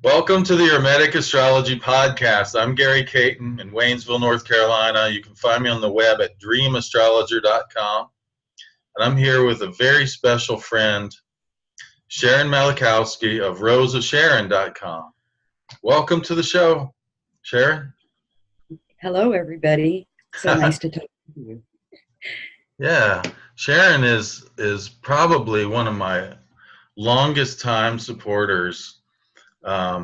Welcome to the Hermetic Astrology Podcast. I'm Gary Caton in Waynesville, North Carolina. You can find me on the web at dreamastrologer.com. And I'm here with a very special friend, Sharon Malachowski of roseofsharon.com. Welcome to the show, Sharon. Hello, everybody. So nice to talk to you. Yeah, Sharon is probably one of my longest time supporters.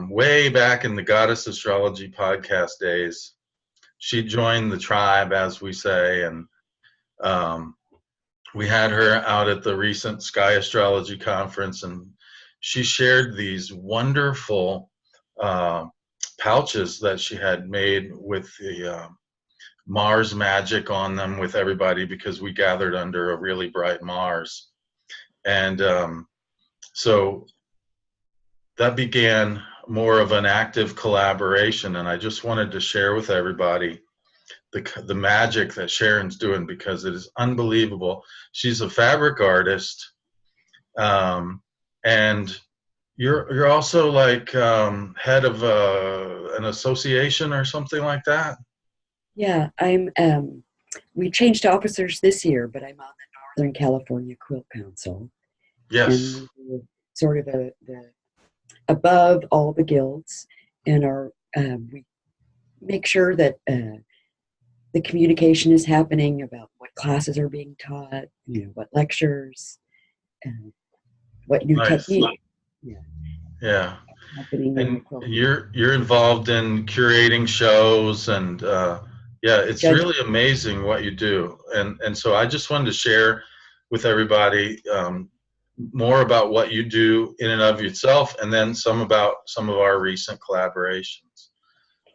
Way back in the Goddess Astrology podcast days, she joined the tribe, as we say, and we had her out at the recent Sky Astrology Conference, and she shared these wonderful pouches that she had made with the Mars magic on them with everybody, because we gathered under a really bright Mars. And so that began more of an active collaboration, and I just wanted to share with everybody the magic that Sharon's doing, because it is unbelievable. She's a fabric artist, and you're also like head of an association or something like that. Yeah, I'm. We changed officers this year, but I'm on the Northern California Quilt Council. Yes. And we're sort of the above all the guilds, and we make sure that the communication is happening about what classes are being taught, what lectures, and what new techniques. Yeah. Happening. And you're involved in curating shows, and it's really amazing what you do. And so I just wanted to share with everybody more about what you do in and of yourself, and then some of our recent collaborations.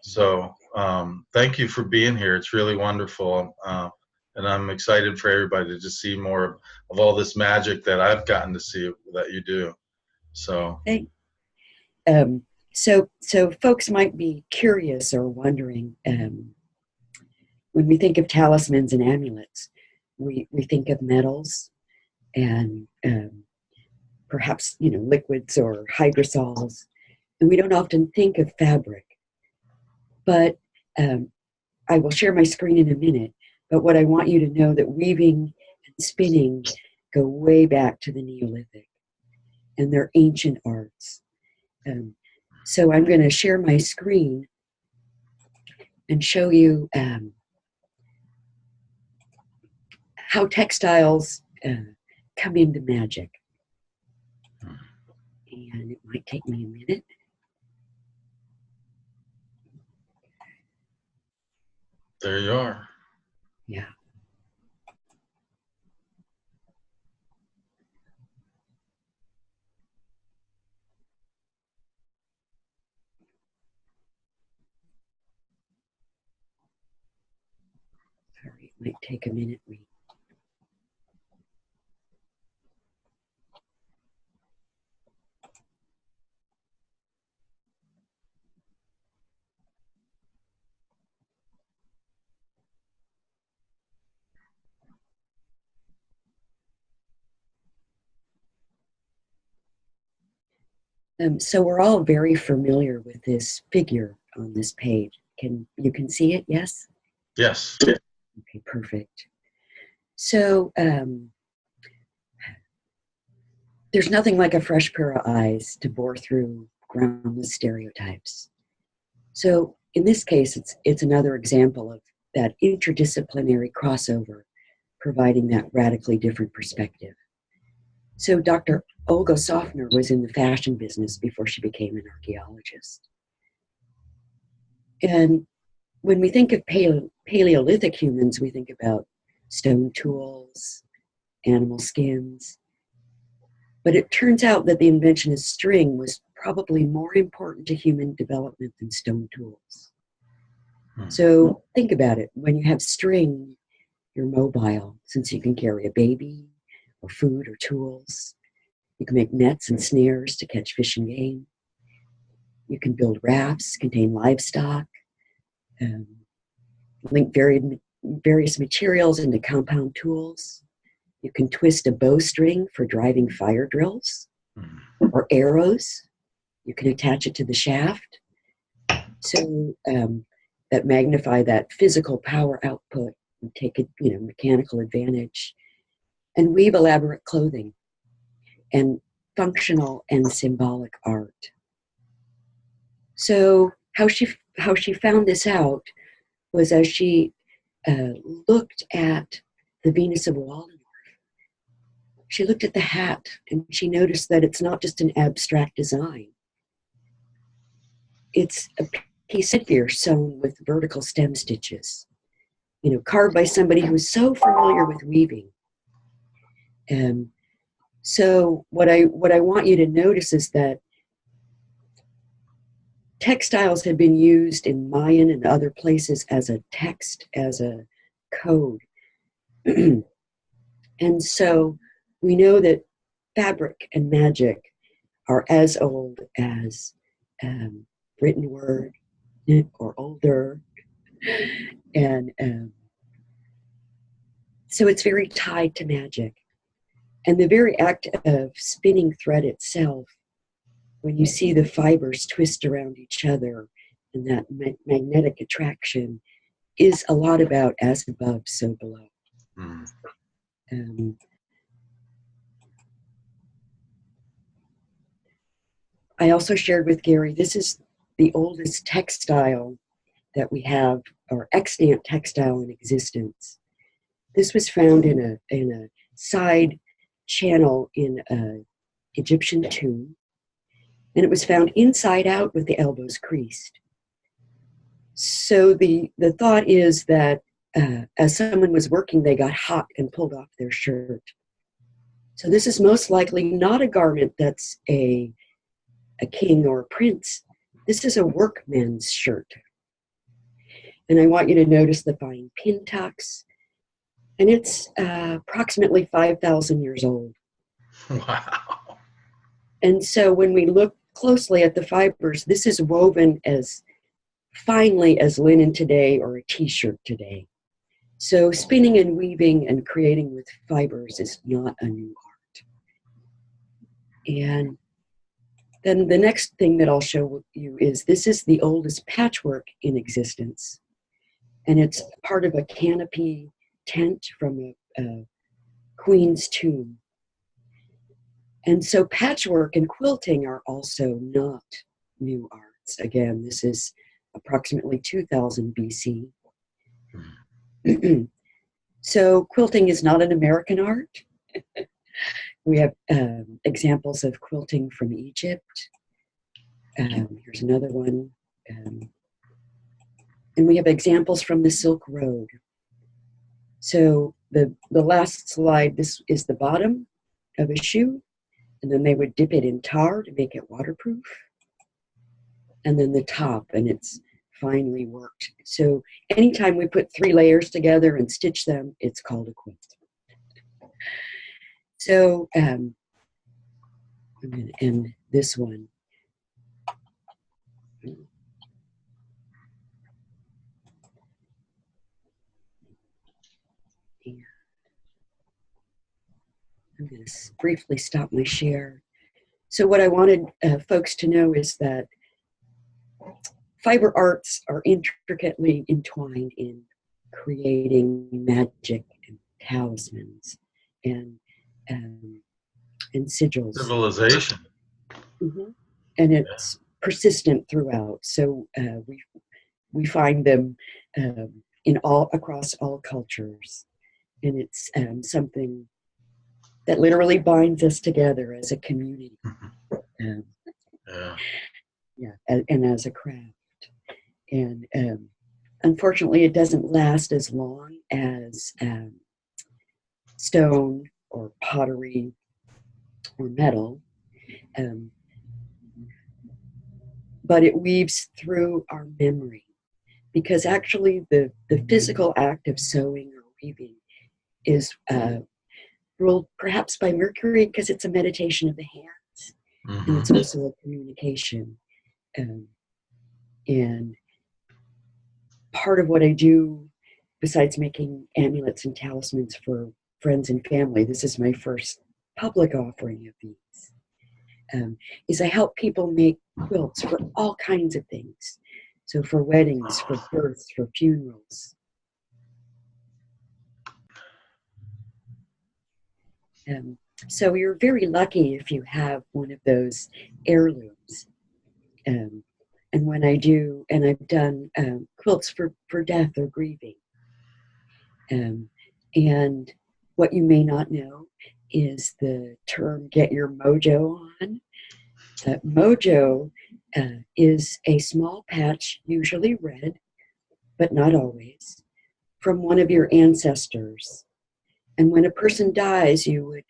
So thank you for being here. It's really wonderful. And I'm excited for everybody to see more of all this magic that I've gotten to see that you do. So, so folks might be curious or wondering, when we think of talismans and amulets, we think of metals and perhaps liquids or hydrosols, and we don't often think of fabric. But I will share my screen in a minute. But what I want you to know, that weaving and spinning go way back to the Neolithic, and they're ancient arts. So I'm going to share my screen and show you how textiles come into magic. And it might take me a minute. There you are. Yeah. Sorry, it might take a minute. So we're all very familiar with this figure on this page. You can see it? Yes? Yes. Okay, perfect. So there's nothing like a fresh pair of eyes to bore through groundless stereotypes. So in this case, it's another example of that interdisciplinary crossover, providing that radically different perspective. So Dr. Olga Sofner was in the fashion business before she became an archaeologist. And when we think of Paleolithic humans, we think about stone tools, animal skins. But it turns out that the invention of string was probably more important to human development than stone tools. So think about it. When you have string, you're mobile, since you can carry a baby or food or tools. You can make nets and snares to catch fish and game. You can build rafts, contain livestock, link various materials into compound tools. You can twist a bowstring for driving fire drills or arrows. You can attach it to the shaft, so that magnify that physical power output and take a mechanical advantage, and weave elaborate clothing and functional and symbolic art. So how she found this out was as she looked at the Venus of Waldorf. She looked at the hat and she noticed that it's not just an abstract design. It's a piece of figure sewn with vertical stem stitches, carved by somebody who's so familiar with weaving. So what I want you to notice is that textiles had been used in Mayan and other places as a text, as a code. And so we know that fabric and magic are as old as written word or older. And so it's very tied to magic. And the very act of spinning thread itself, when you see the fibers twist around each other and that magnetic attraction, is a lot about as above, so below. I also shared with Gary, this is the oldest textile that we have, or extant textile in existence. This was found in a side channel in an Egyptian tomb, and it was found inside out with the elbows creased. So the thought is that as someone was working, they got hot and pulled off their shirt. So this is most likely not a garment that's a king or a prince. This is a workman's shirt. And I want you to notice the fine pin tucks. And it's approximately 5,000 years old. Wow. And so when we look closely at the fibers, this is woven as finely as linen today or a t-shirt today. So spinning and weaving and creating with fibers is not a new art. And then the next thing that I'll show you is this is the oldest patchwork in existence. And it's part of a canopy tent from a queen's tomb. And so patchwork and quilting are also not new arts. Again, this is approximately 2000 BC. So quilting is not an American art. We have examples of quilting from Egypt. Here's another one. And we have examples from the Silk Road. So the last slide, this is the bottom of a shoe, and then they would dip it in tar to make it waterproof. And then the top, and it's finely worked. So anytime we put 3 layers together and stitch them, it's called a quilt. So I'm going to end this one. I'm going to briefly stop my share. So what I wanted folks to know is that fiber arts are intricately entwined in creating magic and talismans and sigils. Civilization. Mm-hmm. And it's persistent throughout. So we find them across all cultures, and it's something that literally binds us together as a community. And as a craft. And unfortunately, it doesn't last as long as stone or pottery or metal. But it weaves through our memory, because actually the physical act of sewing or weaving is ruled perhaps by Mercury, because it's a meditation of the hands. Mm-hmm. And it's also a communication. And part of what I do, besides making amulets and talismans for friends and family, this is my first public offering of these, is I help people make quilts for all kinds of things. So for weddings, for births, for funerals. So you're very lucky if you have one of those heirlooms. Um, and when I do, and I've done quilts for death or grieving. And what you may not know is the term "get your mojo on." Mojo is a small patch, usually red, but not always, from one of your ancestors. And when a person dies, you would,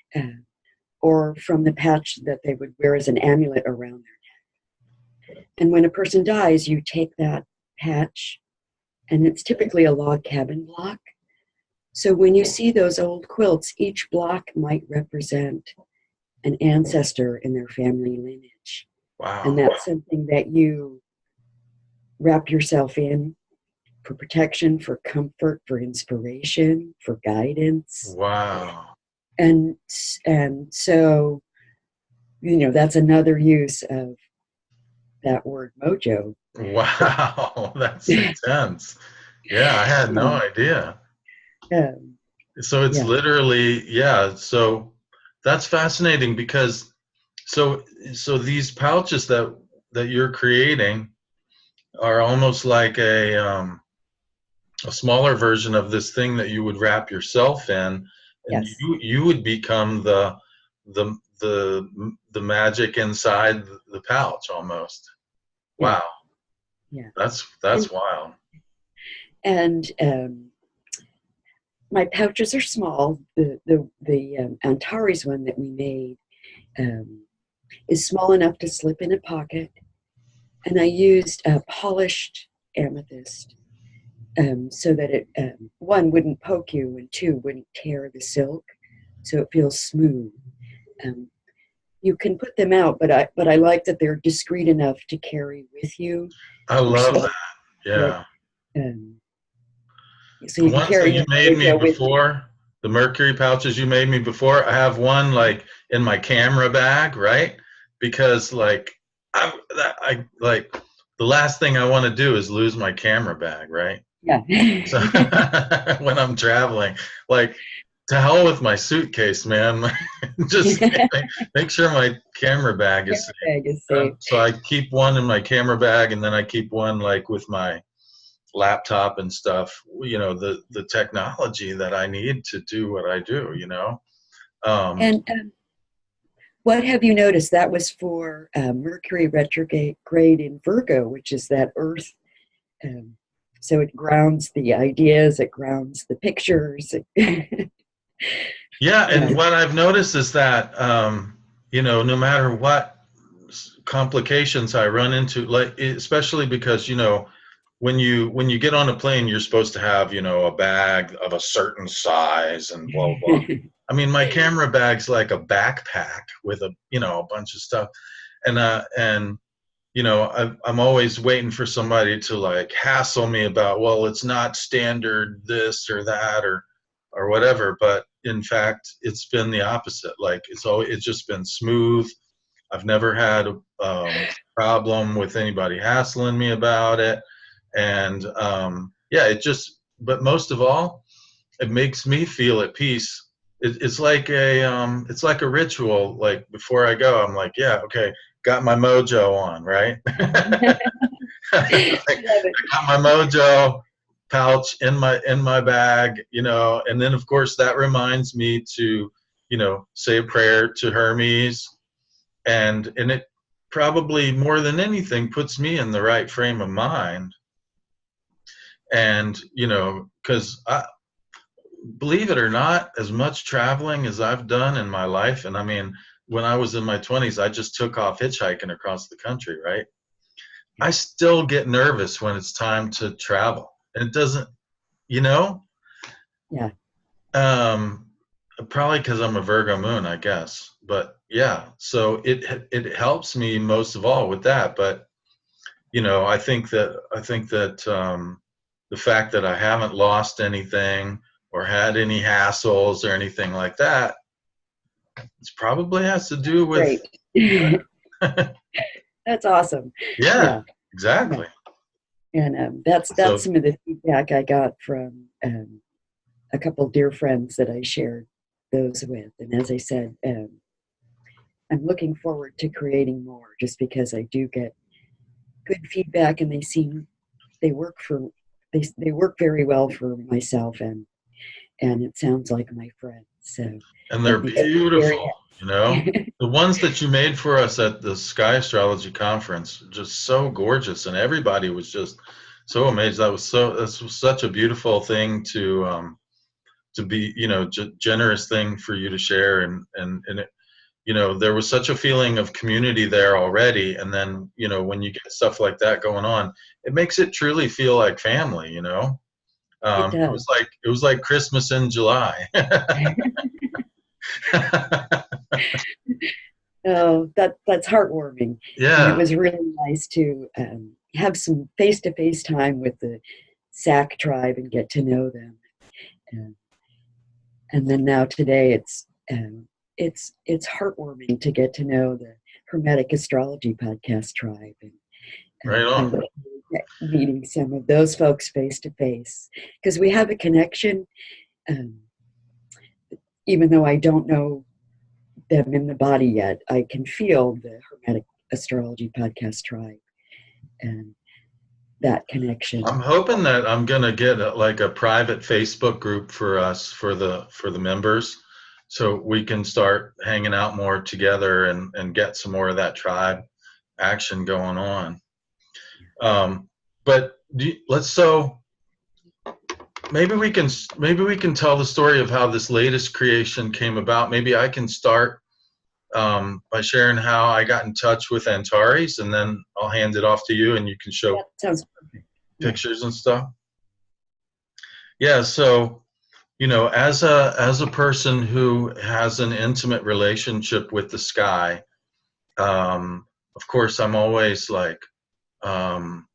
or from the patch that they would wear as an amulet around their neck. And when a person dies, you take that patch, and it's typically a log cabin block. So when you see those old quilts, each block might represent an ancestor in their family lineage. Wow. And that's something that you wrap yourself in for protection, for comfort, for inspiration, for guidance. Wow. And so, that's another use of that word mojo. Wow, that's intense. Yeah, I had no idea. So it's literally, so that's fascinating because so these pouches that you're creating are almost like a smaller version of this thing that you would wrap yourself in, and Yes. you would become the magic inside the pouch almost. Wow. Yeah. That's wild. And my pouches are small. The Antares one that we made is small enough to slip in a pocket, and I used a polished amethyst so that it one wouldn't poke you, and two wouldn't tear the silk, so it feels smooth. You can put them out, but I like that they're discreet enough to carry with you. I love that. Yeah. So you the ones that you made me before, the Mercury pouches you made me before, I have one like in my camera bag, right? Because like I like the last thing I want to do is lose my camera bag, right? Yeah. So when I'm traveling, like, to hell with my suitcase, man. Just make sure my camera bag is safe. So I keep one in my camera bag, and then I keep one like with my laptop and stuff. The technology that I need to do what I do. And what have you noticed? That was for Mercury retrograde in Virgo, which is that Earth. So it grounds the ideas, it grounds the pictures. Yeah, and what I've noticed is that no matter what complications I run into, like especially because when you get on a plane, you're supposed to have a bag of a certain size and blah blah. I mean, my camera bag's like a backpack with a bunch of stuff, and I'm always waiting for somebody to like hassle me about, well, it's not standard this or that or whatever. But in fact, it's been the opposite. Like it's just been smooth. I've never had a problem with anybody hassling me about it. And but most of all, it makes me feel at peace. It's like a ritual. Like before I go, I'm like, yeah, okay, got my mojo on, right? I got my mojo pouch in my bag, and then of course that reminds me to, say a prayer to Hermes, and it probably more than anything puts me in the right frame of mind. And because believe it or not, as much traveling as I've done in my life, and I mean, when I was in my 20s, I just took off hitchhiking across the country, right? I still get nervous when it's time to travel, and it doesn't, Yeah. Probably because I'm a Virgo moon, I guess. But yeah, so it helps me most of all with that. But I think that the fact that I haven't lost anything or had any hassles or anything like that, it probably has to do with. That's awesome. Yeah, Yeah. Yeah. exactly. And that's So, some of the feedback I got from a couple dear friends that I shared those with. And as I said, I'm looking forward to creating more just because I do get good feedback and they work for they work very well for myself and it sounds like my friends. So and they're that makes me very beautiful, you know. happy. The ones that you made for us at the Sky Astrology conference, just so gorgeous, and everybody was just so amazed. That was such a beautiful thing to be, you know, generous thing for you to share, and it, you know, there was such a feeling of community there already, and then, you know, when you get stuff like that going on, it makes it truly feel like family, you know. It does. It was like Christmas in July. Oh, that's heartwarming, and it Yeah, was really nice to have some face-to-face time with the SAC tribe and get to know them. And, and then now today, it's heartwarming to get to know the Hermetic Astrology Podcast tribe, and right I on. look forward to meeting some of those folks face to face because we have a connection, um, even though I don't know them in the body yet. I can feel the Hermetic Astrology Podcast tribe and that connection. I'm hoping that I'm gonna get like a private Facebook group for us for the members, so we can start hanging out more together and get some more of that tribe action going on. Um, but let's so maybe we can tell the story of how this latest creation came about. Maybe I can start by sharing how I got in touch with Antares, and then I'll hand it off to you, and you can show That sounds perfect. Yeah. pictures and stuff. Yeah, so you know, as a person who has an intimate relationship with the sky, of course, I'm always like, um,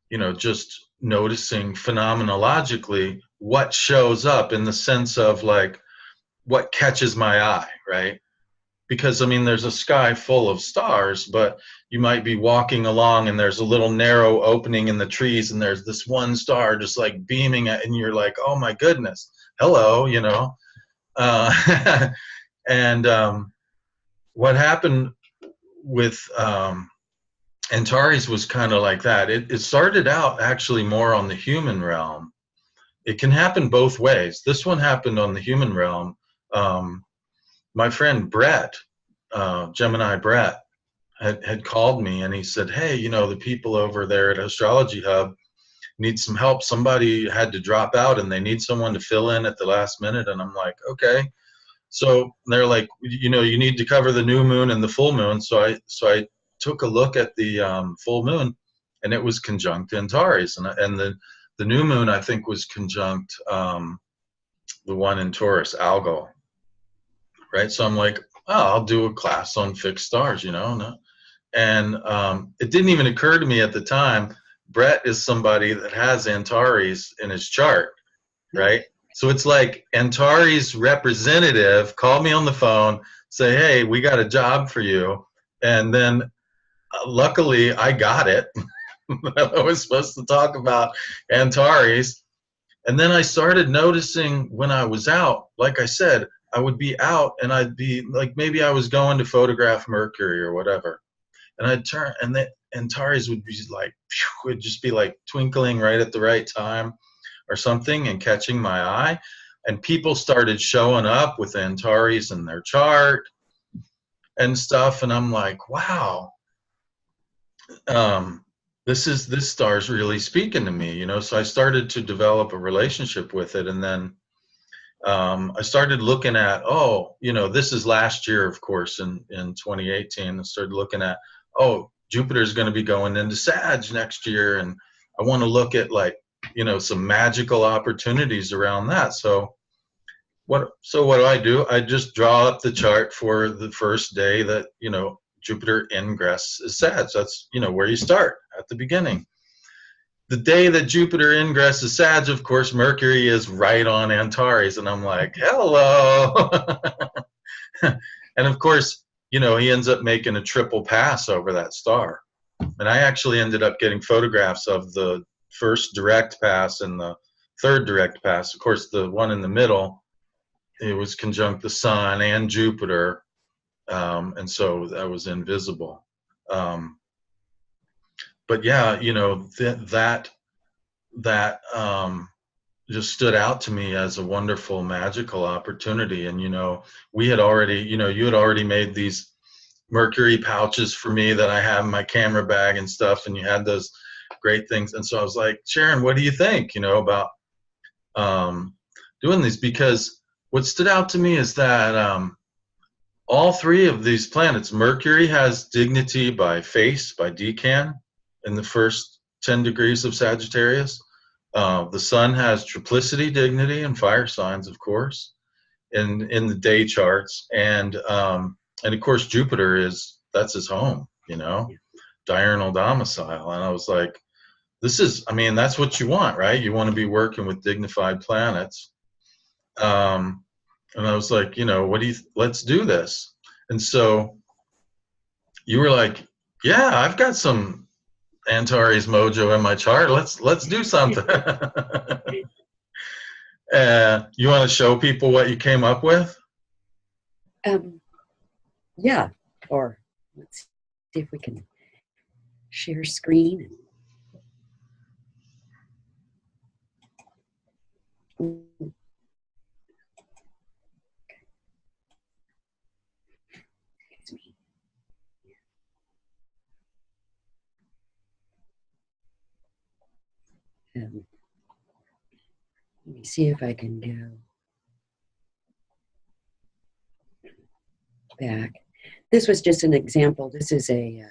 you know, just noticing phenomenologically what shows up in the sense of like what catches my eye, right? Because I mean, there's a sky full of stars, but you might be walking along and there's a little narrow opening in the trees, and there's this one star just like beaming at, and you're like, oh my goodness, hello, you know. Uh, and what happened with Antares was kind of like that. It started out actually more on the human realm. It can happen both ways. This one happened on the human realm. Um, my friend Brett, Gemini Brett, had called me and he said, hey, you know, the people over there at Astrology Hub need some help. Somebody had to drop out and they need someone to fill in at the last minute. And I'm like, okay. So they're like, you know, you need to cover the new moon and the full moon. So I took a look at the full moon, and it was conjunct Antares, and the new moon I think was conjunct the one in Taurus, Algol, right? So I'm like, oh, I'll do a class on fixed stars, you know, and it didn't even occur to me at the time. Brett is somebody that has Antares in his chart, right? So it's like Antares representative called me on the phone, say, hey, we got a job for you. And then luckily I got it. I was supposed to talk about Antares. And then I started noticing when I was out, like I said, I would be out and I'd be like, maybe I was going to photograph Mercury or whatever. And I'd turn, and then Antares would be like, would just be like twinkling right at the right time or something and catching my eye. And people started showing up with Antares in their chart and stuff. And I'm like, wow, um, this star's really speaking to me, you know. So I started to develop a relationship with it. And then I started looking at, oh, you know, this is last year, of course, in 2018. I started looking at, oh, Jupiter's going to be going into Sag next year. And I want to look at like, you know, some magical opportunities around that. So what do? I just draw up the chart for the first day that, you know, Jupiter ingress is Sag. That's, you know, where you start at the beginning. The day that Jupiter ingress is Sag, of course, Mercury is right on Antares. And I'm like, hello. And of course, you know, he ends up making a triple pass over that star. And I actually ended up getting photographs of the first direct pass and the third direct pass. Of course, the one in the middle, it was conjunct the sun and Jupiter, and so that was invisible. But yeah, you know, that just stood out to me as a wonderful magical opportunity. And you know, we had already, you know, you had already made these Mercury pouches for me that I have in my camera bag and stuff, and you had those great things. And so I was like, Sharon, what do you think, you know, about doing these? Because what stood out to me is that all three of these planets, Mercury has dignity by face, by decan, in the first 10 degrees of Sagittarius. The sun has triplicity dignity and fire signs, of course, in the day charts. And of course, Jupiter that's his home, you know, diurnal domicile. And I was like, this is, I mean, that's what you want, right? You want to be working with dignified planets. And I was like, you know, let's do this. And so you were like, yeah, I've got some Antares mojo in my chart. Let's do something. You want to show people what you came up with? Yeah, or let's see if we can share screen. Let me see if I can go back. This was just an example. This is a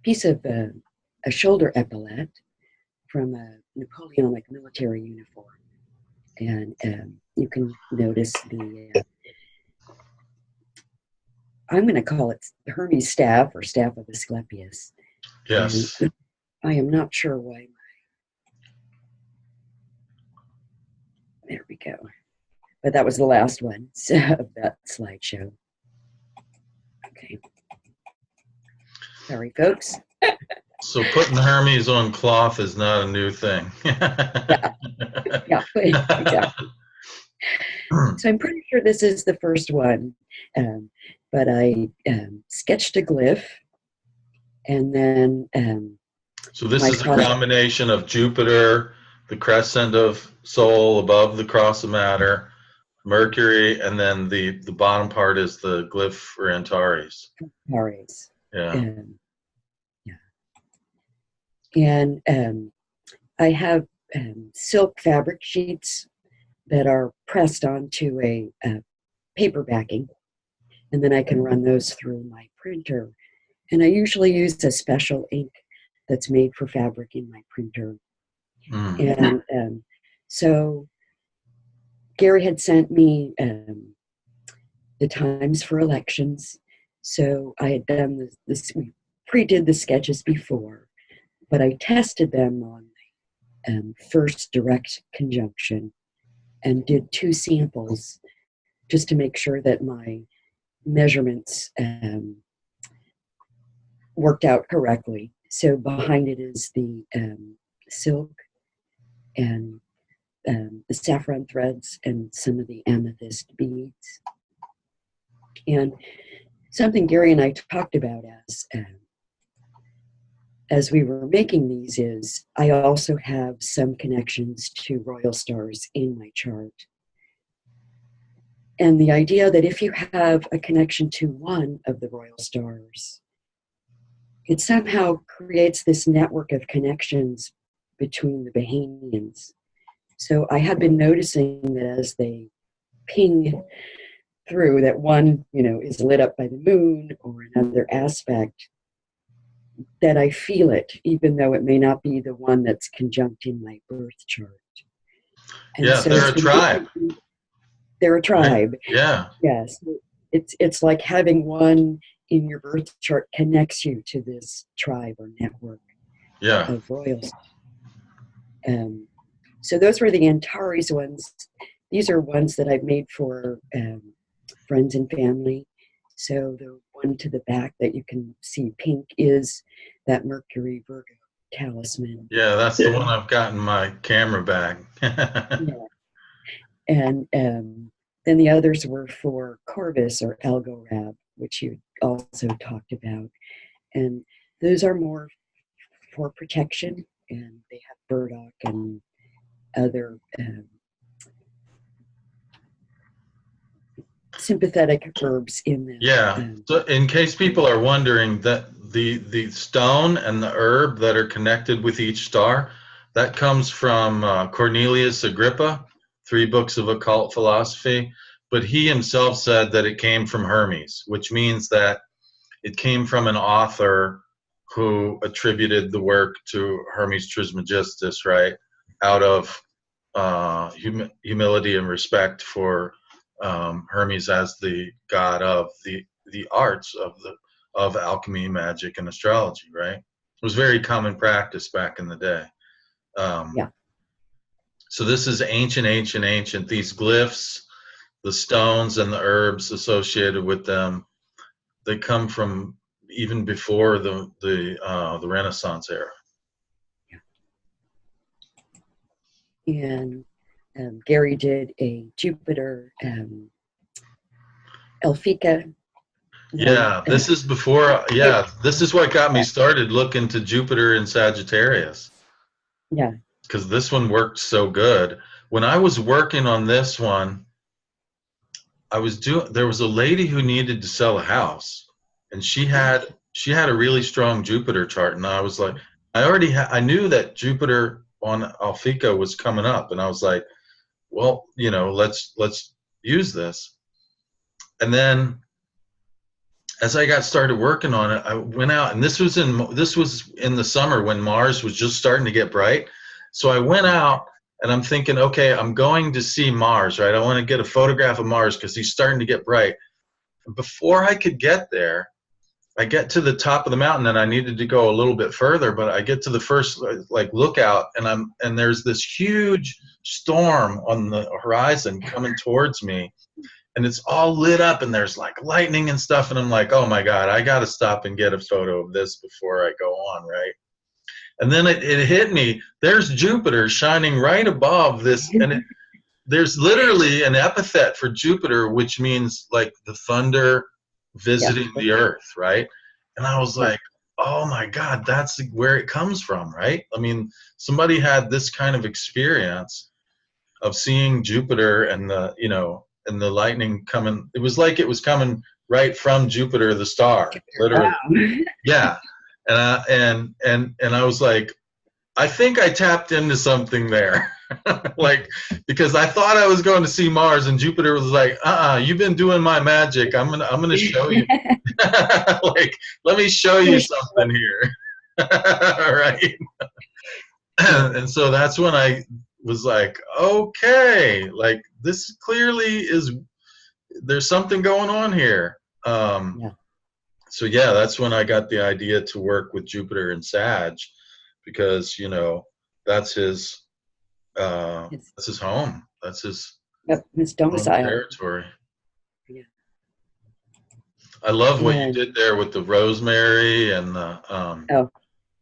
piece of a shoulder epaulet from a Napoleonic military uniform. And you can notice the, I'm going to call it Hermes staff or staff of Asclepius. Yes. And I am not sure why. There we go. But that was the last one of that slideshow. Okay. Sorry, folks. So putting Hermes on cloth is not a new thing. Yeah, exactly. So I'm pretty sure this is the first one, but I sketched a glyph, and then so this is a combination of Jupiter, the crescent of Sol above the cross of matter, Mercury, and then the bottom part is the glyph for Antares. Antares. Yeah. And I have silk fabric sheets that are pressed onto a paper backing, and then I can run those through my printer. And I usually use a special ink that's made for fabric in my printer. And so Gary had sent me the times for elections. So I had done this, we pre-did the sketches before, but I tested them on first direct conjunction and did 2 samples just to make sure that my measurements worked out correctly. So behind it is the silk and the saffron threads and some of the amethyst beads. And something Gary and I talked about as we were making these is I also have some connections to royal stars in my chart. And the idea that if you have a connection to one of the royal stars, it somehow creates this network of connections between the Bahamians. So I had been noticing that as they ping through, that one, you know, is lit up by the moon or another aspect, that I feel it, even though it may not be the one that's conjunct in my birth chart. And yeah, so they're a tribe. They're a tribe. Right? Yeah. Yes. It's like having one in your birth chart connects you to this tribe or network of royals. So those were the Antares ones. These are ones that I've made for friends and family. So the one to the back that you can see pink is that Mercury Virgo talisman. Yeah, that's the one I've got in my camera bag. Yeah. And then the others were for Corvus or Algorab, which you also talked about. And those are more for protection, and they have burdock and other sympathetic herbs in them. Yeah. So in case people are wondering, that the stone and the herb that are connected with each star, that comes from Cornelius Agrippa, 3 books of occult philosophy. But he himself said that it came from Hermes, which means that it came from an author who attributed the work to Hermes Trismegistus, right? Out of humility and respect for Hermes as the god of the arts of alchemy, magic, and astrology, right? It was very common practice back in the day. Yeah. So this is ancient, ancient, ancient. These glyphs, the stones and the herbs associated with them, they come from even before the Renaissance era. And Gary did a Jupiter Elfica. Yeah, this is before. Yeah, this is what got me started looking to Jupiter in Sagittarius. Yeah. Because this one worked so good. When I was working on this one, there was a lady who needed to sell a house, and she had a really strong Jupiter chart, and I was like, I knew that Jupiter on Alfica was coming up, and I was like, well, let's use this. And then as I got started working on it, I went out, and this was in the summer when Mars was just starting to get bright. So I went out, and I'm thinking, okay, I'm going to see Mars, right? I want to get a photograph of Mars because he's starting to get bright. Before I could get there, I get to the top of the mountain, and I needed to go a little bit further, but I get to the first lookout, and there's this huge storm on the horizon coming towards me, and it's all lit up, and there's like lightning and stuff, and I'm like, oh my God, I got to stop and get a photo of this before I go on, right? And then it hit me. There's Jupiter shining right above this, and there's literally an epithet for Jupiter, which means like the thunder visiting the earth, right? And I was like, oh my God, that's where it comes from, right? I mean, somebody had this kind of experience of seeing Jupiter and the lightning coming. It was like it was coming right from Jupiter, the star, literally. Wow. Yeah. And I was like, I think I tapped into something there. Because I thought I was going to see Mars, and Jupiter was like, you've been doing my magic. I'm gonna show you. Let me show you something here. Right. And so that's when I was like, okay, this clearly there's something going on here. So yeah, that's when I got the idea to work with Jupiter and Sag, because that's his home. That's his domicile. Territory. Yeah. I love what you did there with the rosemary and the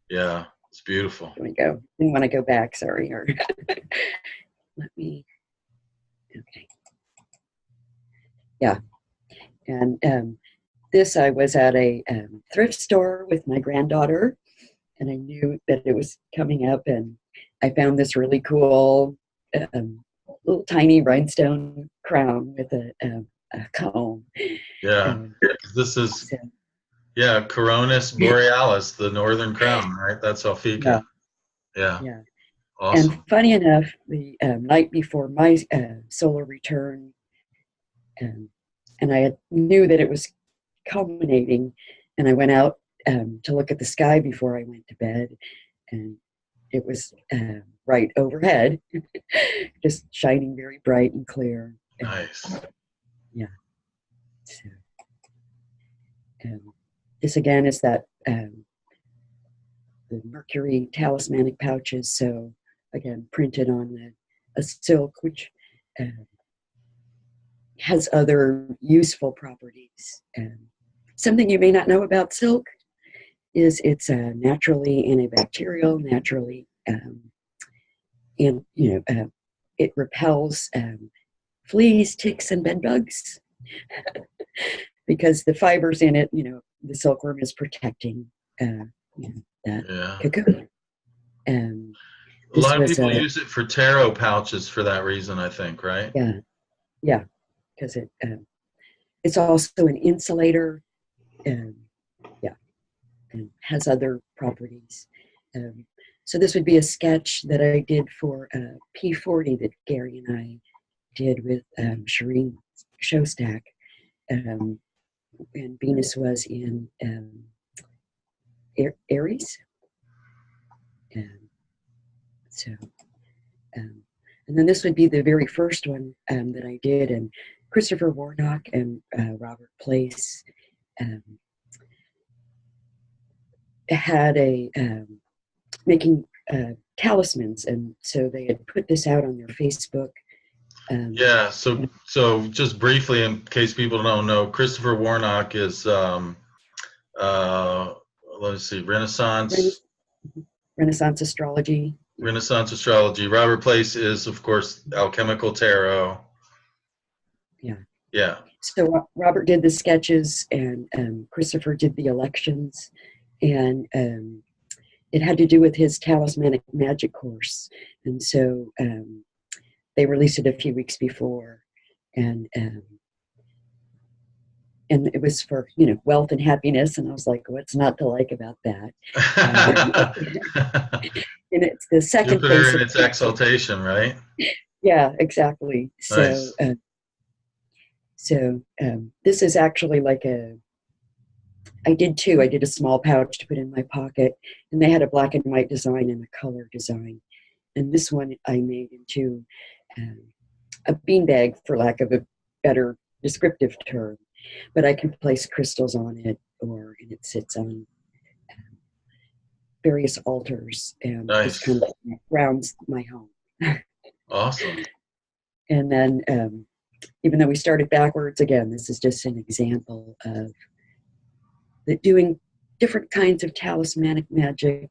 yeah, it's beautiful. Let me go. Didn't want to go back, sorry. Let me. Okay. Yeah. And this, I was at a thrift store with my granddaughter, and I knew that it was coming up, and I found this really cool little tiny rhinestone crown with a comb. Yeah, this is Coronis Borealis, the northern crown, right? That's Alfica. Yeah. Awesome. And funny enough, the night before my solar return, and I knew that it was culminating, and I went out to look at the sky before I went to bed, and it was right overhead, just shining very bright and clear. Nice. Yeah. So, this again is that the Mercury talismanic pouches. So again, printed on a silk, which has other useful properties. Something you may not know about silk is it's naturally antibacterial, naturally, and it repels fleas, ticks, and bed bugs because the fibers in it, the silkworm is protecting that cocoon. A lot of people use it for taro pouches for that reason, I think, right? Yeah, because it's also an insulator, and has other properties. So this would be a sketch that I did for P40 that Gary and I did with Sharon Showstack, and Venus was in Aries. So, and then this would be the very first one that I did, and Christopher Warnock and Robert Place had a making talismans, and so they had put this out on their Facebook. So just briefly, in case people don't know, Christopher Warnock is let's see, Renaissance Astrology. Renaissance Astrology. Robert Place is, of course, Alchemical Tarot. Yeah. So Robert did the sketches, and Christopher did the elections, and it had to do with his talismanic magic course, and so they released it a few weeks before, and it was for wealth and happiness, and I was like, what's not to like about that? And it's the second Jupiter in its exaltation, right? Yeah, exactly. Nice. So this is actually like I did two. I did a small pouch to put in my pocket, and they had a black and white design and a color design. And this one I made into a beanbag, for lack of a better descriptive term. But I can place crystals on it, and it sits on various altars, and nice. Just kind of grounds my home. Awesome. And then, even though we started backwards, again, this is just an example of doing different kinds of talismanic magic.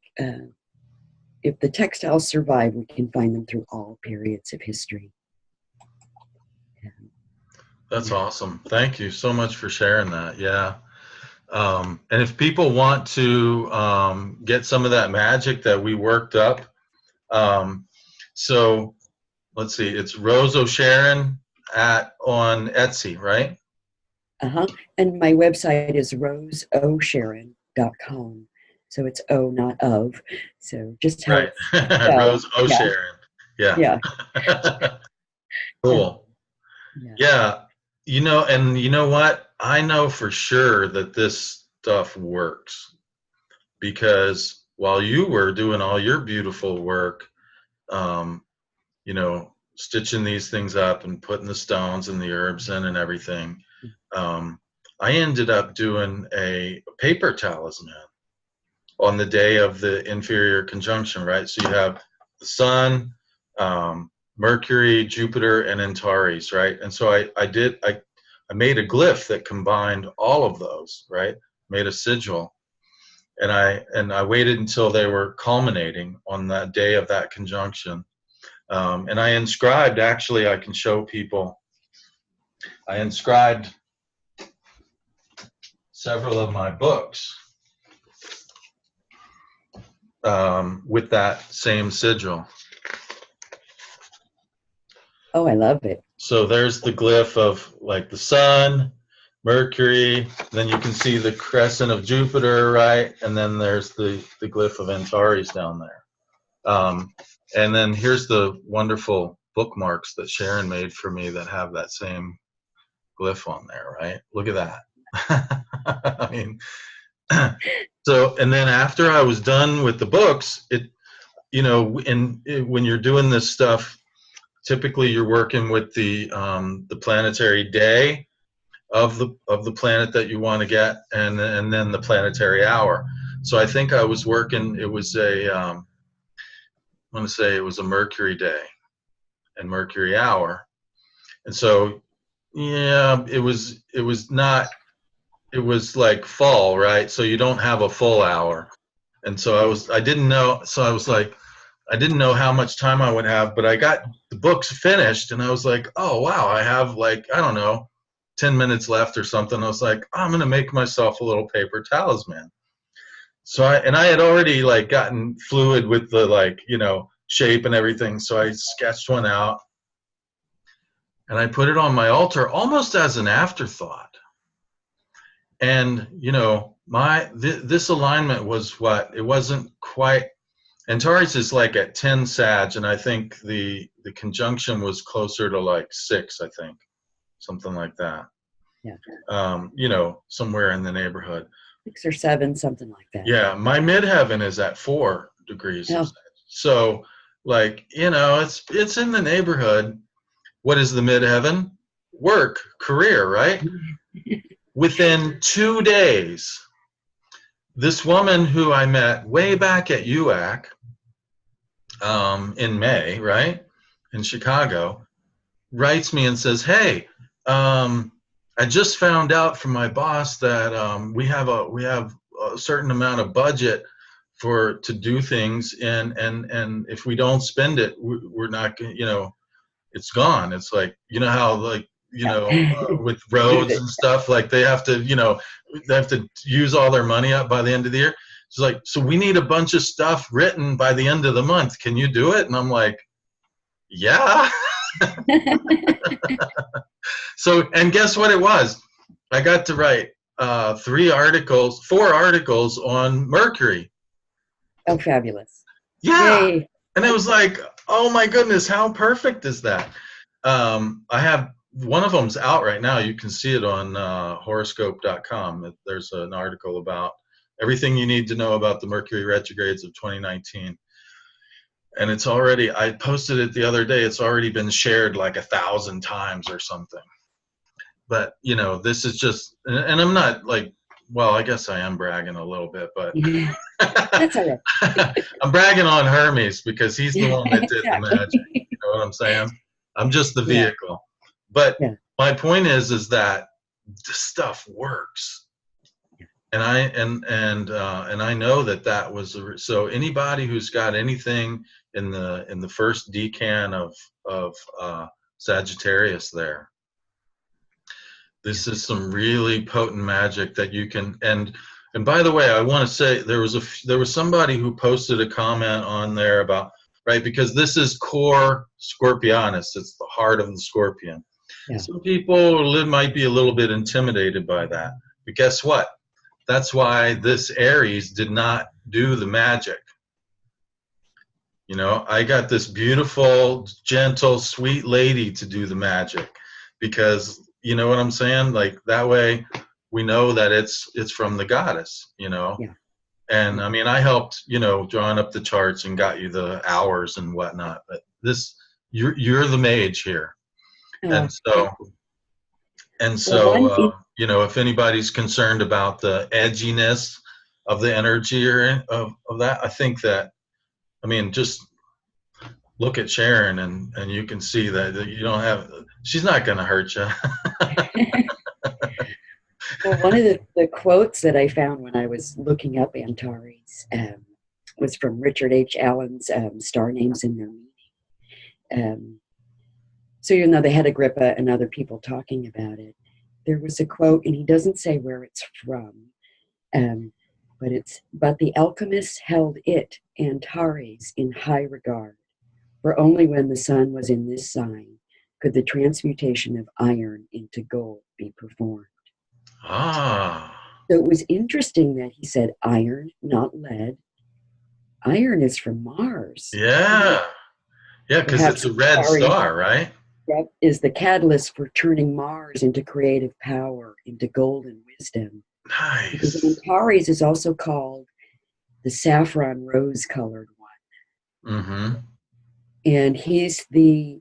If the textiles survive, we can find them through all periods of history. That's awesome. Thank you so much for sharing that. Yeah. And if people want to get some of that magic that we worked up, so let's see, it's Rose O'Sharon on Etsy, right? And my website is roseosharon.com. So it's O, not of. So just how right. Rose O'Sharon. Yeah. Cool. Yeah. And you know what? I know for sure that this stuff works, because while you were doing all your beautiful work, stitching these things up and putting the stones and the herbs in and everything, I ended up doing a paper talisman on the day of the inferior conjunction, right? So you have the sun, Mercury, Jupiter, and Antares, right? And so I made a glyph that combined all of those, right? Made a sigil, and I waited until they were culminating on that day of that conjunction, and I inscribed. Actually, I can show people. I inscribed several of my books with that same sigil. Oh, I love it. So there's the glyph of like the sun, Mercury, then you can see the crescent of Jupiter, right? And then there's the glyph of Antares down there. And then here's the wonderful bookmarks that Sharon made for me that have that same glyph on there, right? Look at that. I mean, so, and then after I was done with the books, when you're doing this stuff, typically you're working with the planetary day of the planet that you want to get, and then the planetary hour. So I think I was working. It was I want to say it was a Mercury day and Mercury hour, and so Yeah, it was not, it was like fall, right? So you don't have a full hour. And so I didn't know, so I was like, I didn't know how much time I would have, but I got the books finished and I was like, oh wow, I have like, I don't know, 10 minutes left or something. I was like, I'm going to make myself a little paper talisman. So I had already like gotten fluid with the like, shape and everything. So I sketched one out and I put it on my altar almost as an afterthought. And this alignment was what it wasn't quite. Antares is like at 10 Sag, and I think the conjunction was closer to like 6, I think, something like that. Yeah. Somewhere in the neighborhood. 6 or 7, something like that. Yeah, my midheaven is at 4 degrees. Oh. So, like, it's in the neighborhood. What is the midheaven? Work, career, right? Within 2 days, this woman who I met way back at UAC in May, right, in Chicago, writes me and says, "Hey, I just found out from my boss that we have a certain amount of budget to do things, and if we don't spend it, we're not gonna, it's gone. It's like how like." With roads and stuff, like they have to use all their money up by the end of the year. It's like, so we need a bunch of stuff written by the end of the month. Can you do it? And I'm like, yeah. So, and guess what it was? I got to write 4 articles on Mercury. Oh, fabulous. Yeah. Yay. And it was like, oh my goodness, how perfect is that? I have one of them's out right now. You can see it on horoscope.com. There's an article about everything you need to know about the Mercury retrogrades of 2019. And it's already, I posted it the other day, it's already been shared like 1,000 times or something. But, this is just, and I'm not like, well, I guess I am bragging a little bit, but that's all right. I'm bragging on Hermes because he's the one that did the magic. You know what I'm saying? I'm just the vehicle. Yeah. But my point is that this stuff works, and I know that was so. Anybody who's got anything in the first decan of Sagittarius there, this is some really potent magic that you can. And by the way, I want to say there was somebody who posted a comment on there about, right, because this is core Scorpionus. It's the heart of the Scorpion. Yeah. Some people might be a little bit intimidated by that. But guess what? That's why this Aries did not do the magic. I got this beautiful, gentle, sweet lady to do the magic because, you know what I'm saying? Like that way we know that it's from the goddess, Yeah. And I mean, I helped, drawing up the charts and got you the hours and whatnot. But you're the mage here, and so if anybody's concerned about the edginess of the energy or of that, I think that, I mean, just look at Sharon and you can see that you don't have. She's not going to hurt you. Well, one of the quotes that I found when I was looking up Antares was from Richard H. Allen's Star Names and Their Meaning. So even though they had Agrippa and other people talking about it, there was a quote, and he doesn't say where it's from, but the alchemists held it, Antares, in high regard, for only when the sun was in this sign could the transmutation of iron into gold be performed. Ah. So it was interesting that he said iron, not lead. Iron is from Mars. Yeah. Yeah, because it's a red star, right? That is the catalyst for turning Mars into creative power, into golden wisdom. Nice. Because Antares is also called the saffron rose-colored one. Mm-hmm. And he's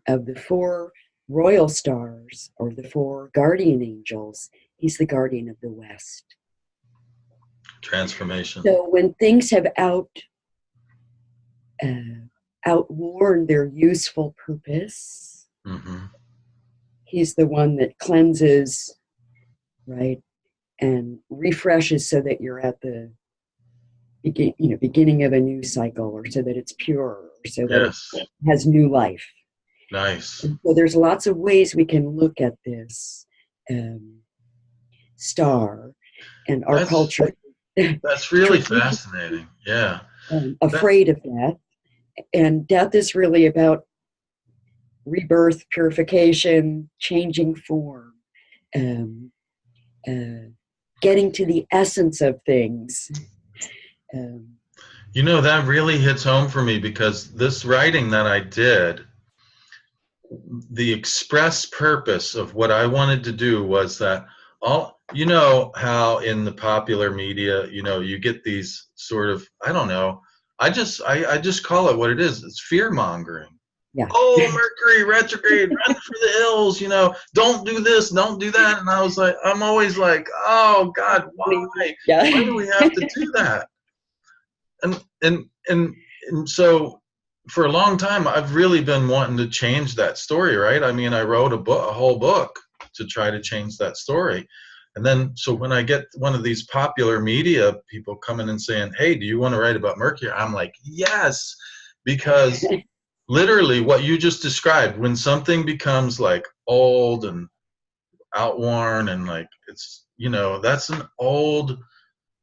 of the 4 royal stars, or the 4 guardian angels, he's the guardian of the West. Transformation. So when things have outworn their useful purpose, mm-hmm. he's the one that cleanses, right, and refreshes so that you're at the beginning of a new cycle, or so that it's pure, or so that it Yes. has new life. Nice. And so there's lots of ways we can look at this star and our That's culture. that's really Tradition, fascinating. Yeah. That afraid of that. And death is really about rebirth, purification, changing form, um, uh, getting to the essence of things. Um, that really hits home for me because this writing that I did, the express purpose of what I wanted to do was that how in the popular media, you get these sort of, I don't know, I just call it what it is. It's fear mongering. yeah. Oh, Mercury retrograde, run for the hills, don't do this, don't do that. And I'm always like, oh God, why? Yeah. Why do we have to do that? And so for a long time I've really been wanting to change that story, right? I mean, I wrote a whole book to try to change that story. And then so when I get one of these popular media people coming and saying, hey, do you want to write about Mercury? I'm like, yes, because literally what you just described, when something becomes like old and outworn and like it's, that's an old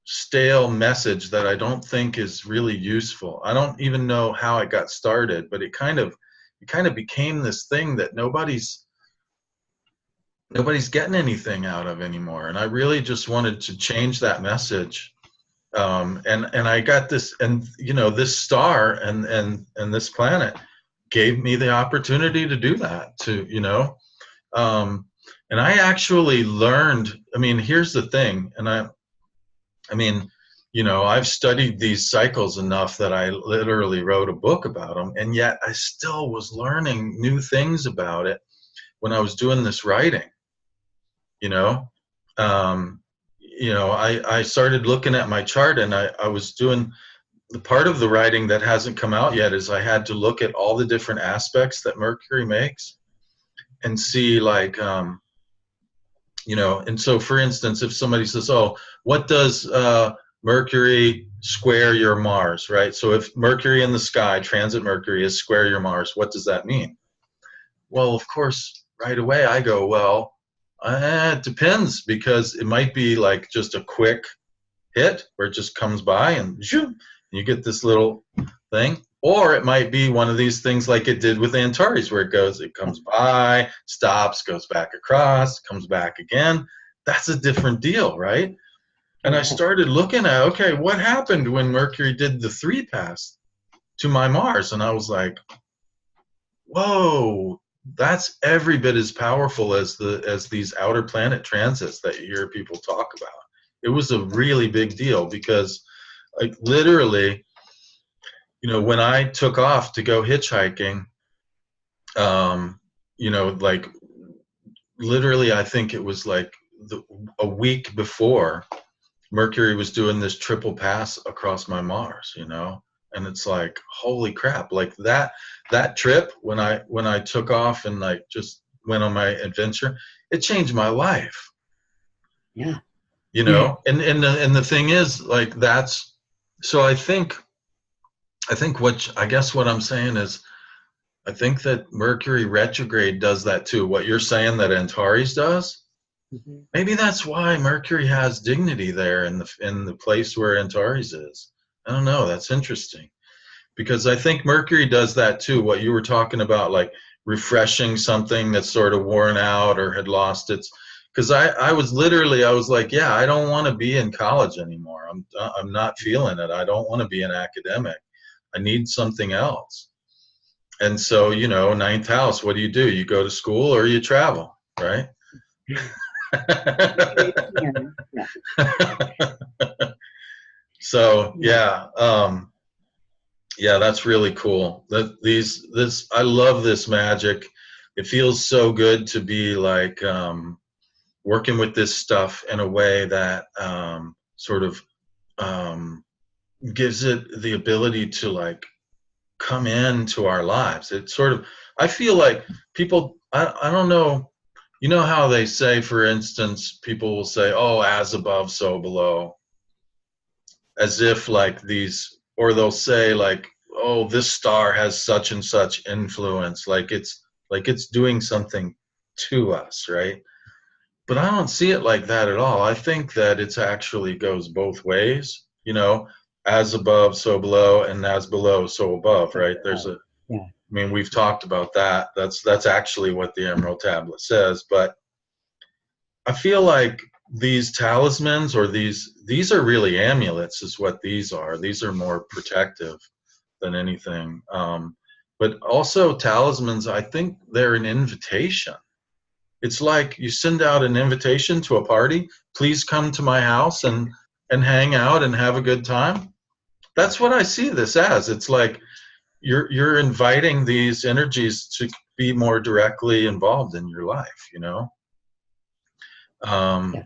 stale message that I don't think is really useful. I don't even know how it got started, but it kind of became this thing that nobody's getting anything out of anymore. And I really just wanted to change that message. And I got this, and this star and this planet gave me the opportunity to do that. And I actually learned. I mean, here's the thing, and I mean, I've studied these cycles enough that I literally wrote a book about them, and yet I still was learning new things about it when I was doing this writing. You know, I started looking at my chart, and I was doing the part of the writing that hasn't come out yet is I had to look at all the different aspects that Mercury makes and see like, and so for instance, if somebody says, oh, what does Mercury square your Mars, right? So if Mercury in the sky, transit Mercury is square your Mars, what does that mean? Well, of course, right away I go, well, it depends, because it might be like just a quick hit where it just comes by and zoom, you get this little thing. Or it might be one of these things like it did with Antares, where it comes by, stops, goes back across, comes back again. That's a different deal, right? And I started looking at, okay, what happened when Mercury did the 3 pass to my Mars? And I was like, whoa, that's every bit as powerful as these outer planet transits that you hear people talk about. It was a really big deal because, like, literally, when I took off to go hitchhiking, like, literally, I think it was like a week before Mercury was doing this triple pass across my Mars, and it's like, holy crap, like that trip when I took off and like just went on my adventure, it changed my life. Yeah. And the thing is, like, that's, so I think what I'm saying is, I think that Mercury retrograde does that too. What you're saying that Antares does, maybe that's why Mercury has dignity there in the place where Antares is. I don't know. That's interesting, because I think Mercury does that too. What you were talking about, like refreshing something that's sort of worn out or had lost its. Because I was like, yeah, I don't want to be in college anymore. I'm not feeling it. I don't want to be an academic. I need something else. And so, ninth house, what do? You go to school or you travel, right? So yeah, that's really cool. I love this magic. It feels so good to be like working with this stuff in a way that sort of gives it the ability to like come into our lives. It sort of, I feel like people, I don't know, you know how they say, for instance, people will say, oh, as above, so below, as if like these, or they'll say like, oh, this star has such and such influence, like it's doing something to us, right? But I don't see it like that at all. I think that it's actually goes both ways, you know, as above, so below, and as below, so above, right? There's a, Yeah. I mean, we've talked about that. That's actually what the Emerald Tablet says. But I feel like these talismans, or these are really amulets, is what these are. These are more protective than anything. But also talismans, I think they're an invitation. It's like you send out an invitation to a party. Please come to my house and hang out and have a good time. That's what I see this as. It's like you're inviting these energies to be more directly involved in your life, you know. Yeah.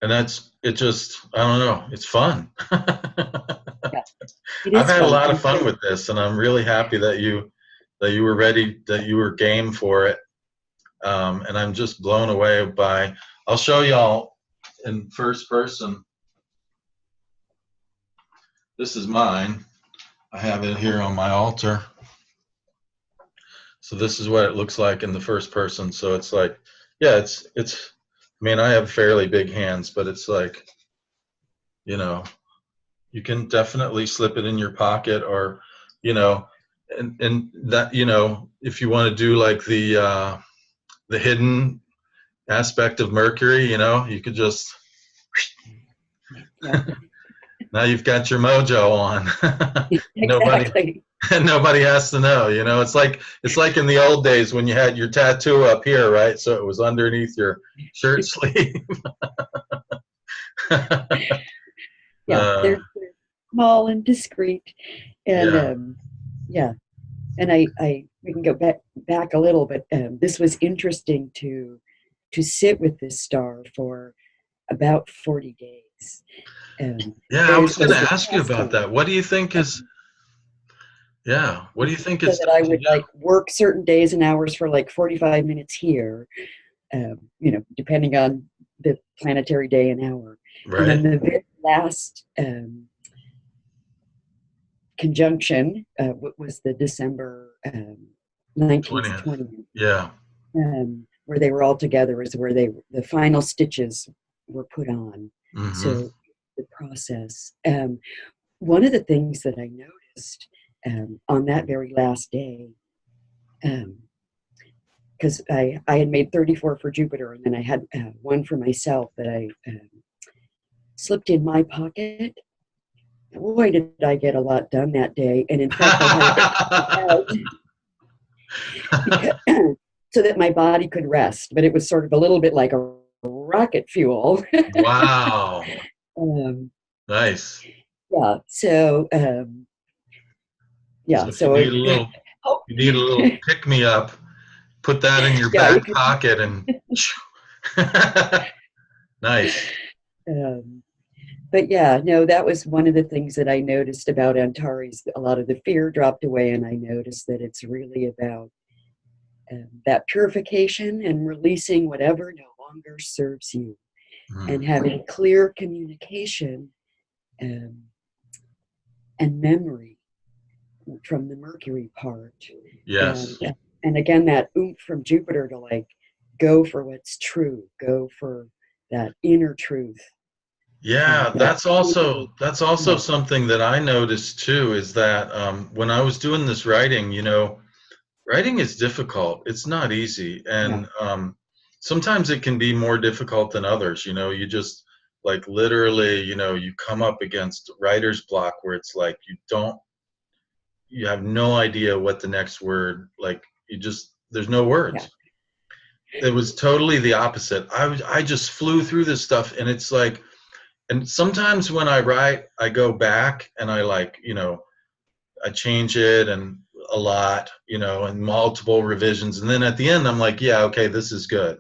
And that's it. Just I don't know. It's fun. Yeah. It I've is had a fun. lot of And fun so, with this, and I'm really happy that you were ready, that you were game for it. And I'm just blown away by. I'll show y'all in first person. This is mine. I have it here on my altar. So this is what it looks like in the first person. So it's like, yeah, it's. I mean, I have fairly big hands, but it's like, you know, you can definitely slip it in your pocket, or, you know, and that, you know, if you want to do like the hidden aspect of Mercury, you know, you could just. yeah, Now you've got your mojo on. Nobody exactly. nobody has to know, you know. It's like in the old days when you had your tattoo up here, right? So it was underneath your shirt sleeve. Yeah, uh, they're small and discreet, and yeah. yeah, and I we can go back a little, but this was interesting to sit with this star for about 40 days. Yeah, I was This going to was the ask you about testing, that. What do you think is yeah, what do you think so it's that done I to would you? like work certain days and hours for like 45 minutes here, depending on the planetary day and hour. And then Right? the very last conjunction was the December 19th, 20th. 20th, Yeah. where they were all together, is where the final stitches were put on. Mhm. So the process. One of the things that I noticed on that very last day, because I had made 34 for Jupiter, and then I had one for myself that I slipped in my pocket. Boy, did I get a lot done that day. And in fact, I had it out because, so that my body could rest. But it was sort of a little bit like a rocket fuel. Wow. um, Nice. yeah. So, So yeah. if you So, need a little oh, you need a little pick me up, put that in your yeah, you back could. pocket and nice. Um, but yeah, no, that was one of the things that I noticed about Antares. A lot of the fear dropped away, and I noticed that it's really about that purification and releasing whatever no longer serves you, Mm. and having clear communication um, and memory from the Mercury part, and Yes. and again that oomph from Jupiter to like go for what's true, go for that inner truth, Yeah, that that's also yeah, something that I noticed too, is that when I was doing this writing, you know, writing is difficult. It's not easy, yeah, and sometimes it can be more difficult than others. You know, you just like literally, you know, you come up against writer's block where it's like you have no idea what the next word, like you just there's no yeah, words. It was totally the opposite. I just flew through this stuff, and it's like, and sometimes when I write, I go back and I like, you know, I change it and a lot, you know, and multiple revisions, and then at the end I'm like, yeah, okay, this is good.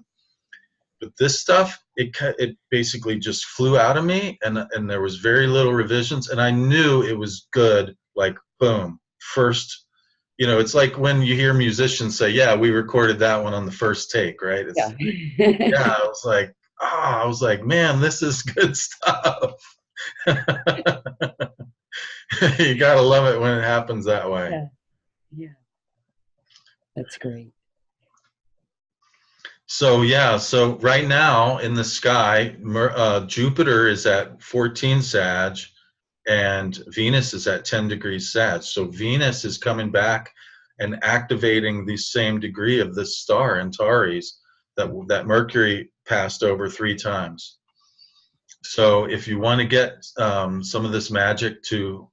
But this stuff, it basically just flew out of me, and there was very little revisions, and I knew it was good. Like boom, first, you know, it's like when you hear musicians say, yeah, we recorded that one on the first take, right? It's, Yeah. yeah, I was like, man, this is good stuff. You gotta love it when it happens that way. Yeah. Yeah. That's great. So yeah, so right now in the sky, Jupiter is at 14 Sag, and Venus is at 10 degrees Sag. So Venus is coming back and activating the same degree of this star, Antares, that Mercury passed over 3 times. So if you want to get some of this magic to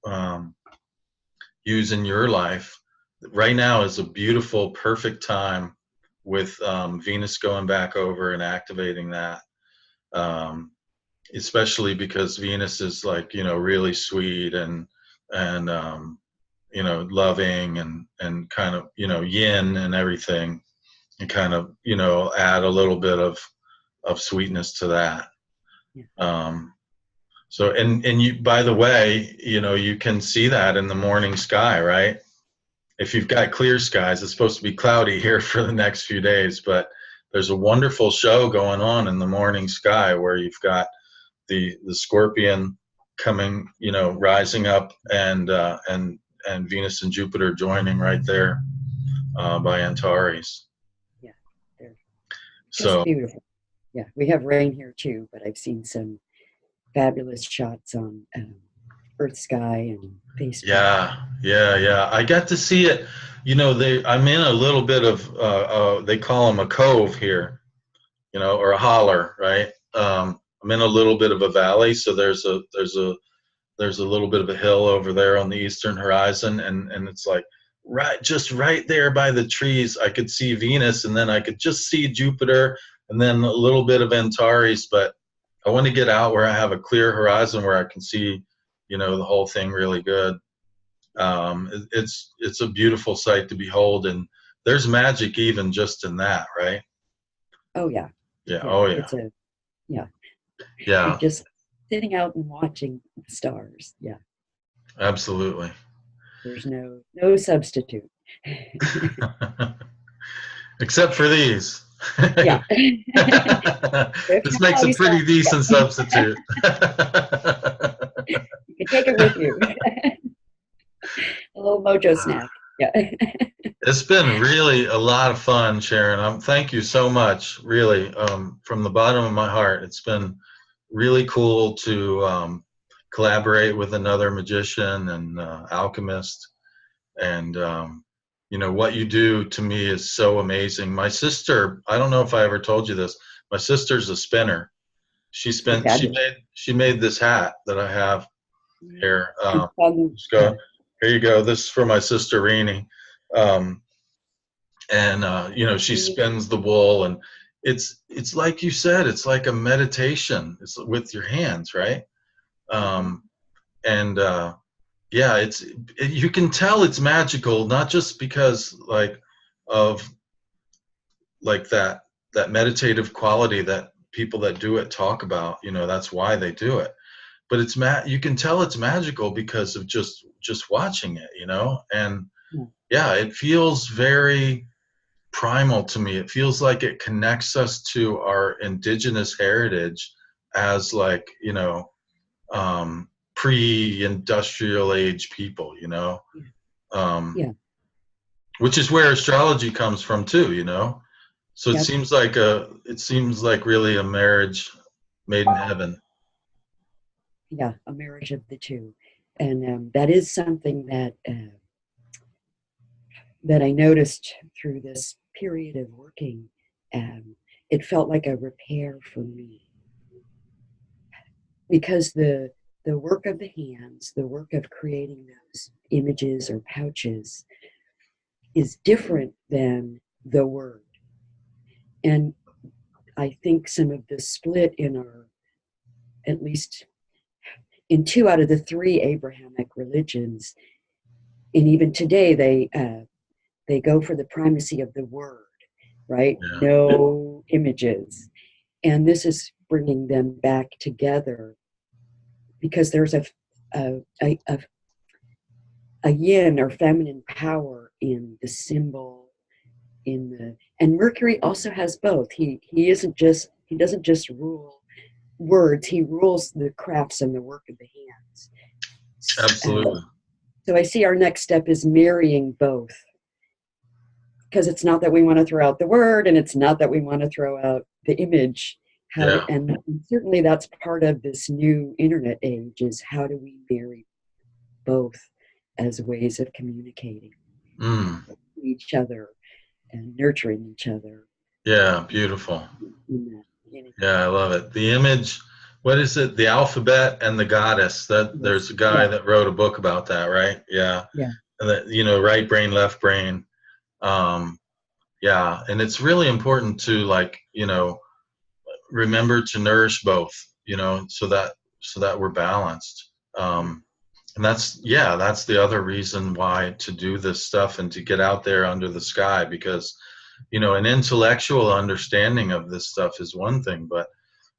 use in your life, right now is a beautiful, perfect time with Venus going back over and activating that. Especially because Venus is like, you know, really sweet and you know, loving and kind of, you know, yin and everything, and kind of, you know, add a little bit of sweetness to that. Yeah. So and you, by the way, you know, you can see that in the morning sky, right? If you've got clear skies, it's supposed to be cloudy here for the next few days, but there's a wonderful show going on in the morning sky where you've got the Scorpion coming, you know, rising up, and Venus and Jupiter joining right there by Antares. Yeah. They're just So beautiful. Yeah. We have rain here too, but I've seen some fabulous shots on Earth Sky and Facebook. yeah. I got to see it. You know, I'm in a little bit of they call them a cove here, you know, or a holler, right? I'm in a little bit of a valley, so there's a little bit of a hill over there on the eastern horizon, and it's like just right there by the trees I could see Venus, and then I could just see Jupiter, and then a little bit of Antares. But I want to get out where I have a clear horizon where I can see, you know, the whole thing really good. It's a beautiful sight to behold, and there's magic even just in that, right? Oh yeah. Yeah. Yeah. Oh yeah. It's a yeah. Yeah. Just sitting out and watching the stars. Yeah. Absolutely. There's no substitute. Except for these. Yeah. This makes a pretty decent substitute. You can take it with you. A little mojo snack. Yeah. It's been really a lot of fun, Sharon. Thank you so much, really, from the bottom of my heart. It's been really cool to collaborate with another magician and alchemist. And you know, what you do to me is so amazing. My sister, I don't know if I ever told you this, my sister's a spinner. She made this hat that I have here. Here you go. This is for my sister Rini. Um, and you know, she spins the wool, and it's like you said, it's like a meditation. It's with your hands, right? And yeah, you can tell it's magical, not just because of like that meditative quality that people that do it talk about. You know, that's why they do it. But you can tell it's magical because of just watching it. You know, and yeah, it feels very primal to me. It feels like it connects us to our indigenous heritage as, like, you know, pre-industrial age people, you know. Yeah. Which is where astrology comes from too, you know. So Yep. it seems like really a marriage made in heaven. Yeah, a marriage of the two. And that is something that I noticed through this period of working. It felt like a repair for me, because the work of the hands, the work of creating those images or pouches, is different than the word. And I think some of the split in our, at least in 2 out of the 3 Abrahamic religions, and even today, they go for the primacy of the word, right? Yeah. No images. And this is bringing them back together, because there's a a yin or feminine power in the symbol, and Mercury also has both. He doesn't just rule words, he rules the crafts and the work of the hands. Absolutely. So I see our next step is marrying both, because it's not that we want to throw out the word, and it's not that we want to throw out the image. And certainly that's part of this new internet age, is how do we marry both as ways of communicating with each other and nurturing each other. Yeah, beautiful. Yeah, I love it. The image, what is it? The alphabet and the goddess. There's a guy that wrote a book about that, right? Yeah. Yeah. And that, right brain, left brain. Yeah, and it's really important to, like, remember to nourish both, so that we're balanced. And that's the other reason why to do this stuff and to get out there under the sky, because an intellectual understanding of this stuff is one thing, but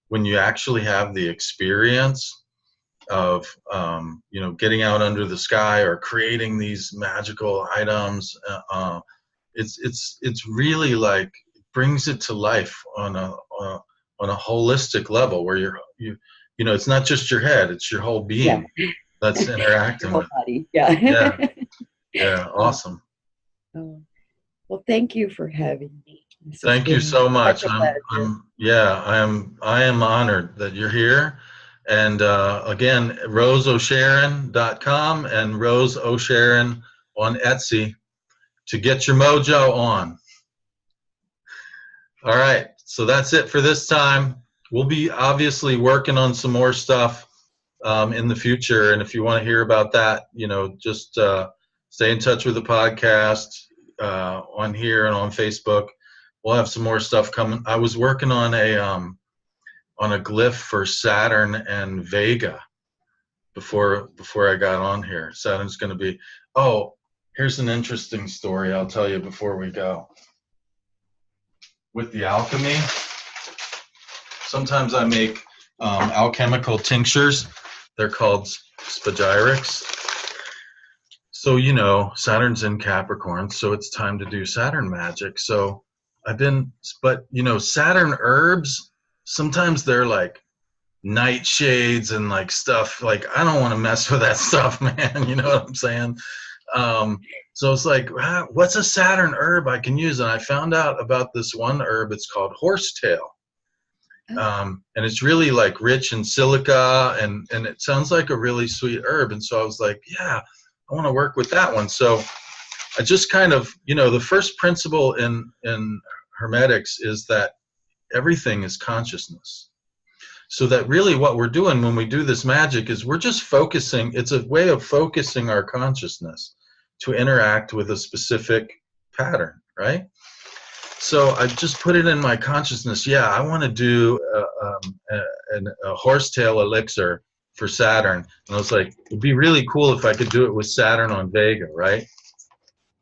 when you actually have the experience of getting out under the sky or creating these magical items, it's really like brings it to life on a holistic level, where it's not just your head, it's your whole being that's interacting your whole with body. Yeah, awesome. Well, thank you for having me. Thank you so much. I am honored that you're here. And again, roseosharon.com and Rose O'Sharon on Etsy to get your mojo on. All right, so that's it for this time. We'll be obviously working on some more stuff in the future, and if you want to hear about that, just stay in touch with the podcast on here and on Facebook. We'll have some more stuff coming. I was working on a glyph for Saturn and Vega before I got on here. Saturn's going to be. Oh, here's an interesting story I'll tell you before we go. With the alchemy, sometimes I make alchemical tinctures. They're called spagyrics. So, Saturn's in Capricorn, so it's time to do Saturn magic. So Saturn herbs, sometimes they're like nightshades and like stuff. Like, I don't want to mess with that stuff, man. You know what I'm saying? So it's like, what's a Saturn herb I can use? And I found out about this one herb. It's called horsetail. And it's really like rich in silica, and it sounds like a really sweet herb. And so I was like, yeah, I want to work with that one. So I just kind of, the first principle in Hermetics is that everything is consciousness. So that really what we're doing when we do this magic is we're just focusing. It's a way of focusing our consciousness to interact with a specific pattern, right? So I just put it in my consciousness. Yeah, I want to do a horsetail elixir for Saturn. And I was like, it'd be really cool if I could do it with Saturn on Vega, right?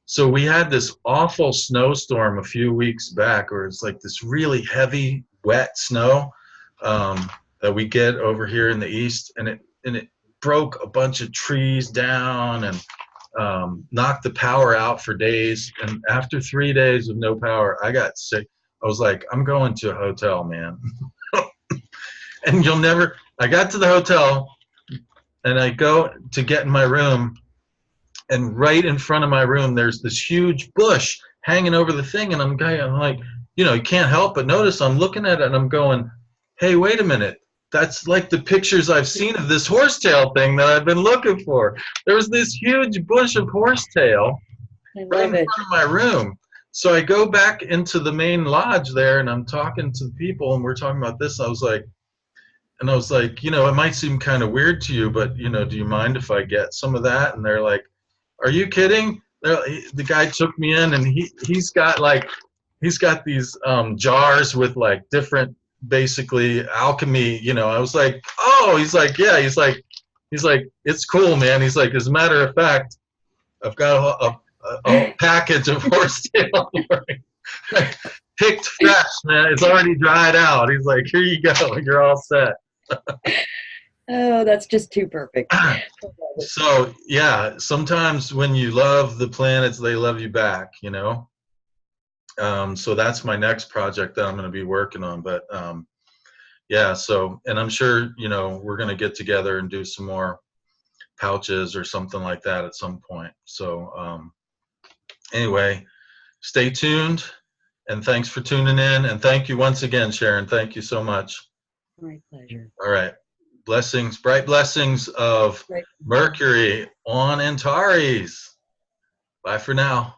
So we had this awful snowstorm a few weeks back, where it's like this really heavy, wet snow that we get over here in the east, and it broke a bunch of trees down and knocked the power out for days. And after 3 days of no power, I got sick. I was like, I'm going to a hotel, man. And I got to the hotel, and I go to get in my room, and right in front of my room, there's this huge bush hanging over the thing. And I'm like, you can't help but notice. I'm looking at it, and I'm going, hey, wait a minute. That's like the pictures I've seen of this horsetail thing that I've been looking for. There was this huge bush of horsetail right in front of my room. So I go back into the main lodge there, and I'm talking to the people, and we're talking about this. I was like, it might seem kind of weird to you, but, do you mind if I get some of that? And they're like, are you kidding? The guy took me in, and he's got these jars with like different, basically alchemy. I was like, oh, he's like, yeah, he's like, it's cool, man. He's like, as a matter of fact, I've got a package of horsetail picked fresh, man. It's already dried out. He's like, here you go, you're all set. Oh, that's just too perfect. So yeah, sometimes when you love the planets, they love you back, you know. So that's my next project that I'm going to be working on. But yeah, so, and I'm sure, you know, we're going to get together and do some more pouches or something like that at some point. So anyway, stay tuned, and thanks for tuning in. And thank you once again, Sharon. Thank you so much. My pleasure. All right. Blessings, bright blessings of Right. Mercury on Antares. Bye for now.